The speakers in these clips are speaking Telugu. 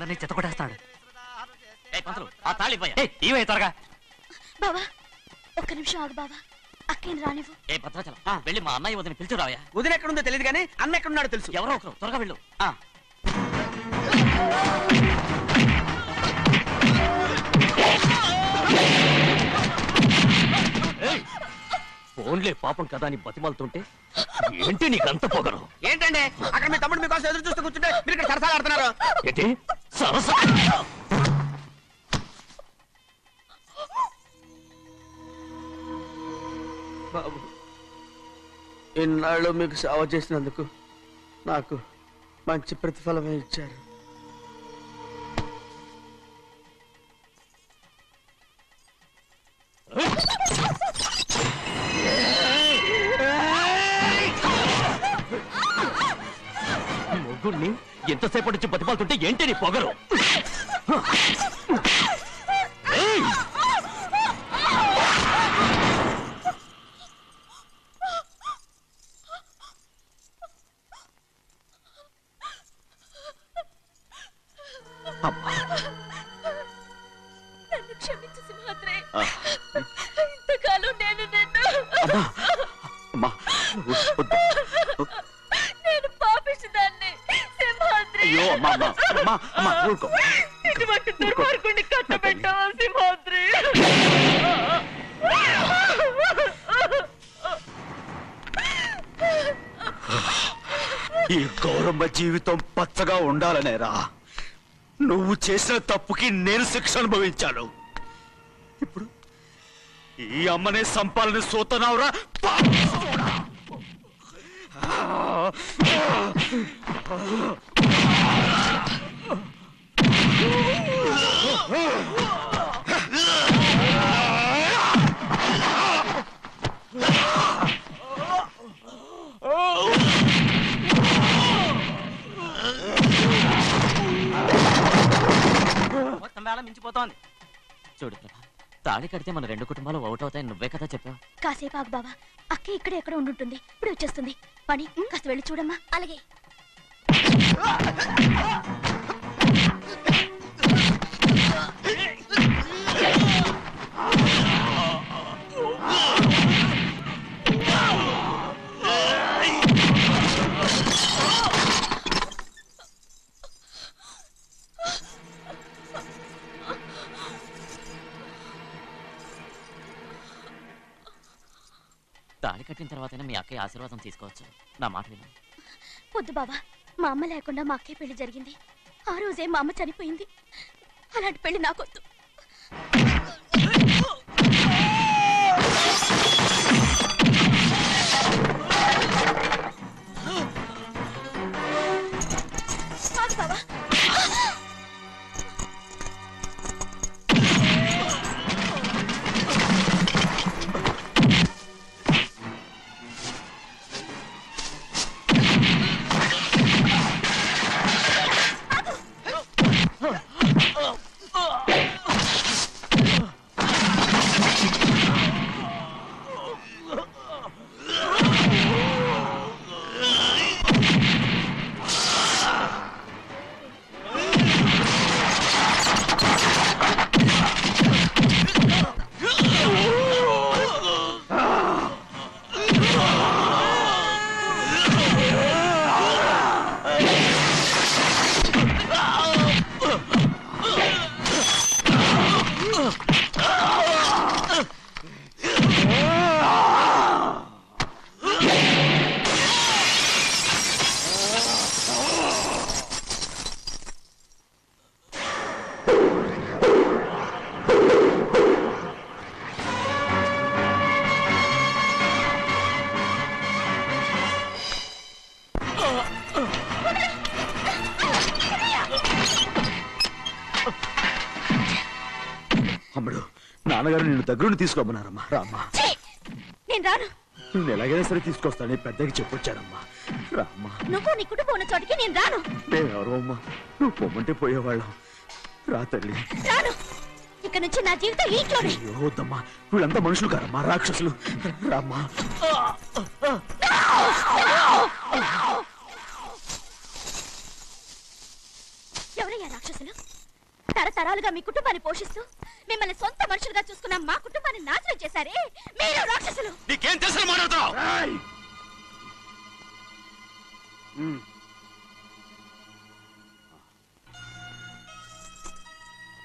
అందరినీ చెత్తకొట్టేస్తాడు. త్వరగా బావా ఒక్క నిమిషం ఆగు బావా. అక్కేం రానివ్వు. వెళ్ళి మా అన్నయ్య వదిన పిలిచిరావయ్యా. వదిన ఎక్కడుందో తెలియదు కానీ అన్న ఎక్కడున్నాడో తెలుసు. ఎవరో ఒకరు త్వరగా వెళ్ళు. ఫోన్లే పాపం కదా అని బతిమాలుతుంటే ఏంటి నీకంత పొగరు? ఏంటండి అక్కడ మీ తమ్ముడు మీకోసం ఎదురు చూస్తూ కూర్చుంటే మీరు ఇక్కడ సరసాలు ఆడుతున్నారు. ఏంటి సరస? బాబు ఇన్నాళ్ళు మీకు సేవ చేసినందుకు నాకు మంచి ప్రతిఫలమే ఇచ్చారు. మొగ్గుడిని ఎంతసేపటి నుంచి బతిమాలుతుంటే ఏంటి నీ పొగరు? నన్ను క్షమించు సింహాద్రి. ఇంతకాలం నేను నేను పాపిస్తుందాన్ని సింహాద్రి. ఇటువంటి దుర్మార్గుడిని కట్టబెట్టావా సింహాద్రి? ఈ గౌరమ్మ జీవితం పచ్చగా ఉండాలనేరా నువ్వు చేసిన తప్పుకి నేను శిక్ష అనుభవించాను. ఇప్పుడు ఈ అమ్మనే సంపాలని సోతనావురా. మొత్తం వేళ మించిపోతోంది. చూడు ప్రభా, తాళి కడితే మన రెండు కుటుంబాలు అవుట్ అవుతాయని నువ్వే కదా చెప్పావు. కాసేపు ఆగు బావా. అక్క ఇక్కడ ఎక్కడ ఉండుంటుంది. ఇప్పుడు వచ్చేస్తుంది. పని కాస్త వెళ్ళి చూడమ్మా. అలాగే. తాళి కట్టిన తర్వాతైనా మీ అక్కయ్య ఆశీర్వాదం తీసుకోవచ్చు. నా మాట విను. వద్దు బావా. మా అమ్మ లేకుండా మా అక్కయ్య పెళ్లి జరిగింది. ఆ రోజే మా అమ్మ చనిపోయింది. అలాంటి పెళ్లి నాకొద్దు. బావా అమ్మడు నాన్నగారు నిన్ను దగ్గరుండి తీసుకోమన్నారమ్మా. రామ్మా. నేను రాను. నేను ఎలాగైనా సరే తీసుకొస్తానని పెద్దకి చెప్పొచ్చారమ్మా. రామ్మా. నువ్వు నీ కుటుంబం ఉన్న చోటికి నేను రాను. నేనెవరో అమ్మా, నువ్వు పొమ్మంటే పోయేవాళ్ళం. రా తల్లి. రాను. ఇక్కడ నుంచి నా జీవితం ఇంట్లోనే. అయ్యో వద్దమ్మా, వీళ్ళంతా మనుషులు కారమ్మా, రాక్షసులు. రామ్మా. ఎవరయ్యా రాక్షసులు? సంవత్సరాలుగా మీ కుటుంబాన్ని పోషిస్తూ మిమ్మల్ని సొంత మనుషులుగా చూసుకున్న మా కుటుంబాన్ని నాశనం చేశారే మీరు రాక్షసులు. నీకేం తెలుసు మాట్లాడుతున్నావు?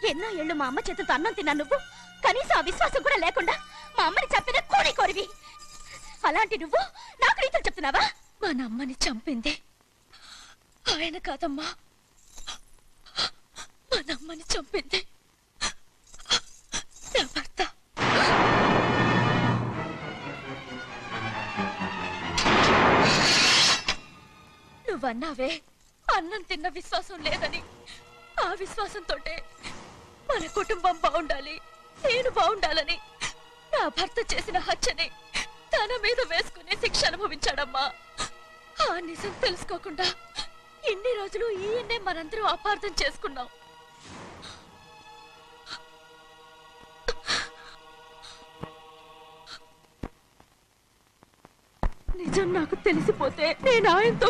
ఎన్నో ఏళ్ళు మా అమ్మ చేతులతో అన్నం తిన్నా నువ్వు కనీసం ఆ విశ్వాసం కూడా లేకుండా మా అమ్మని చంపిన కోరివి. అలాంటి నువ్వు నాకు రీతులు చెప్తున్నావా? మా అమ్మని చంపింది ఆయన కాదమ్మా, మా అమ్మని చంపింది నా భర్త. నువ్వన్నావే అన్నం తిన్న విశ్వాసం లేదని. ఆ విశ్వాసంతో మన కుటుంబం బాగుండాలి, నేను బాగుండాలని నా భర్త చేసిన హత్యని తన మీద వేసుకునే శిక్ష అనుభవించాడమ్మా. ఆ నిజం తెలుసుకోకుండా ఇన్ని రోజులు ఈయన్నే మనందరం అపార్థం చేసుకున్నాం. నిజం నాకు తెలిసిపోతే నేను ఆయనతో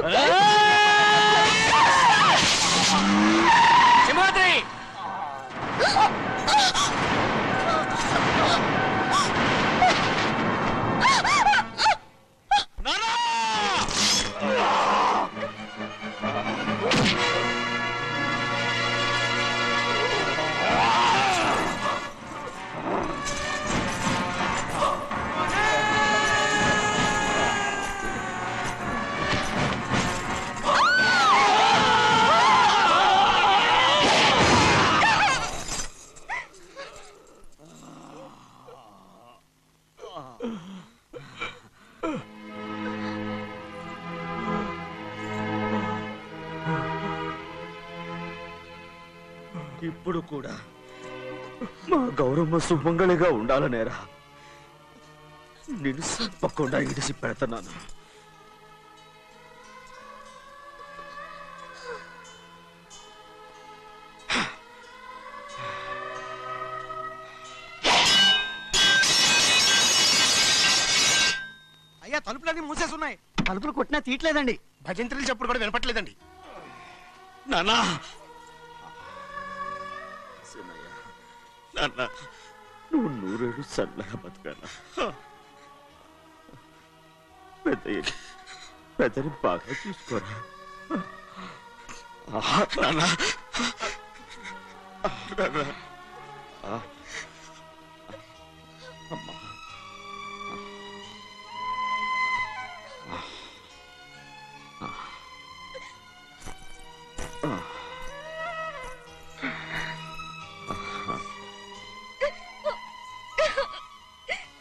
ఇప్పుడు కూడా మా గౌరమ్మ సుమంగళిగా ఉండాలనేరా నిన్ను తప్పకుండా ఇడిసి పెడతాను. అయ్యా తలుపులన్నీ మూసేసున్నాయి. తలుపులు కొట్టినా తీయట్లేదండి. భజంత్రులు చెప్పుడు కూడా వినపట్లేదండి. నానా నాన్న, నువ్వు 100 ఏళ్ళు చల్లగా బతకాలా. పెద్దని బాగా చూసుకోరా నాన్న. అమ్మా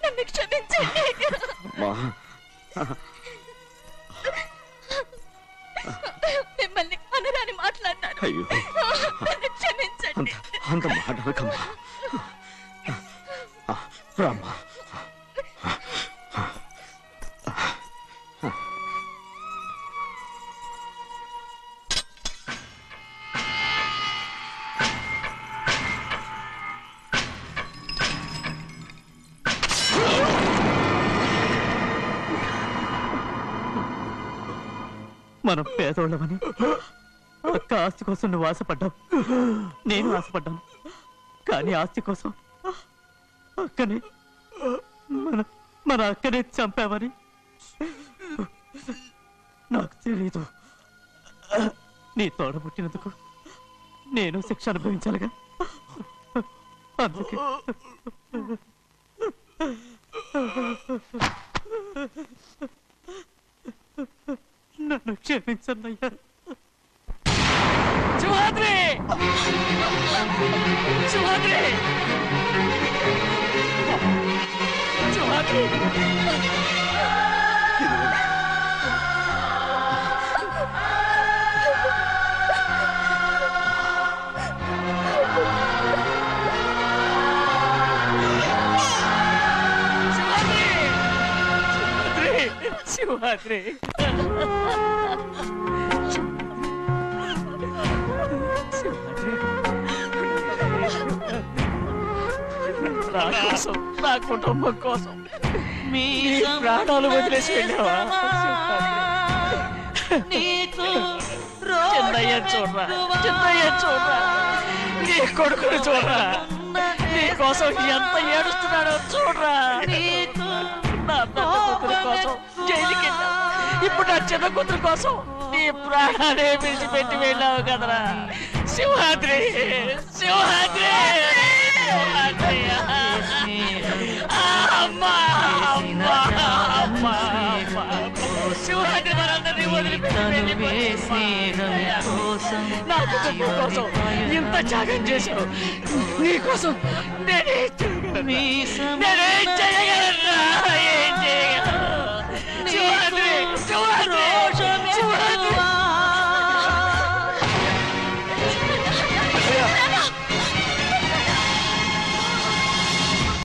నన్ను క్షమించండి. మిమ్మల్ని అనరాని మాట్లాడినాను. అయ్యో నన్ను క్షమించండి. అంత మాటలకమ్మా. రామ్మా. మనం పేదోళ్ళమని అక్క ఆస్తి కోసం నువ్వు ఆశపడ్డావు, నేను ఆశపడ్డాను. కానీ ఆస్తి కోసం అక్కని మన అక్కనే చంపావని నాకు తెలీదు. నీ తోడ పుట్టినందుకు నేను శిక్ష అనుభవించాలిగా. అందుకే నన్ను క్షమించన్నయ్యా. శివాద్రి! శివాద్రి! శివాద్రి! శివాద్రి! నా కోసం, నా కుటుంబం కోసం మీ ప్రాణాలు వదిలేసి వెళ్ళావా? చిన్నయ్య చూడరా, చిన్నయ్య చూడరా, నీ కొడుకుని చూడరా, నీ కోసం ఎంత ఏడుస్తున్నాడో చూడరా. నా పెద్ద కూతురు కోసం జైలుకి వెళ్ళావు, ఇప్పుడు నా చిన్న కూతురు కోసం నీ ప్రాణాలే విడిచిపెట్టి వెళ్ళావు కదరా. సింహాద్రి, సింహాద్రి, సింహాద్రి. అమ్మా, అమ్మా, అమ్మా, అమ్మా. సింహాద్రి మనందరినీ వదిలిపెట్టి నా కుటుంబం కోసం ఇంత త్యాగం చేశావు. నీ కోసం నేనే చేయగలను.